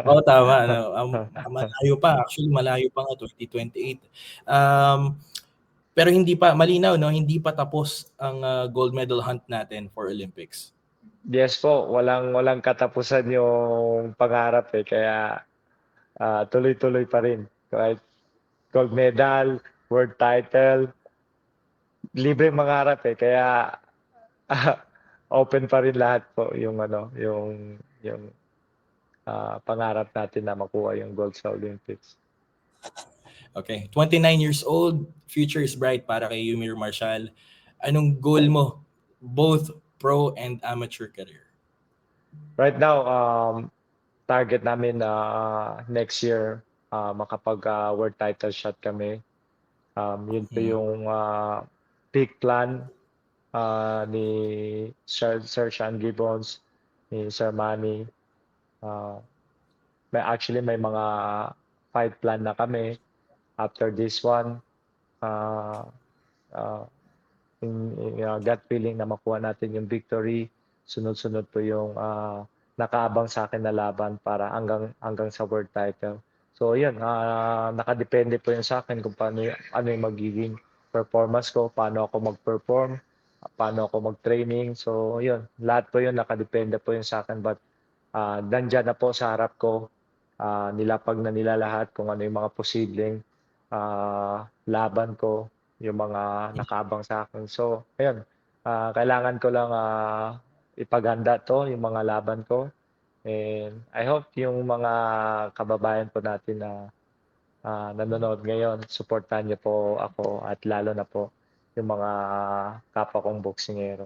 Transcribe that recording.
Oo, tama ano, malayo pa, actually malayo pa nga 2028. Um, pero hindi pa malinaw 'no, hindi pa tapos ang, gold medal hunt natin for Olympics. Yes po, walang walang katapusan yung pangarap, eh, kaya, tuloy-tuloy pa rin. Kahit gold medal, world title, libreng mangarap, eh, kaya open pa rin lahat po yung ano, yung pangarap natin na makuha yung gold sa Olympics. Okay, 29 years old, future is bright para kay Yumir Marshall. Anong goal mo, both pro and amateur career? Right now, target namin na next year, makapag, world title shot kami. Yun po Mm. yung, big plan, ni Sir Sean Gibbons, ni Sir Manny. Ah, may mga fight plan na kami after this one. Ah, ah, gut feeling na makuha natin yung victory. Sunod-sunod po yung, nakaabang sa akin na laban para hanggang sa world title. So yun, nakadepende po yun sa akin kung ano yung magiging performance ko, paano ako mag-perform, paano ako mag-training. So yun, lahat po yun nakadepende po yun sa akin, but nandiyan na po sa harap ko, nilapag na nila lahat kung ano yung mga posibleng, laban ko, yung mga nakaabang sa akin. So ayun, kailangan ko lang, ipaganda 'to, yung mga laban ko, and I hope yung mga kababayan po natin na, nanonood ngayon, suportahan niyo po ako at lalo na po yung mga kapwa kong boksingero.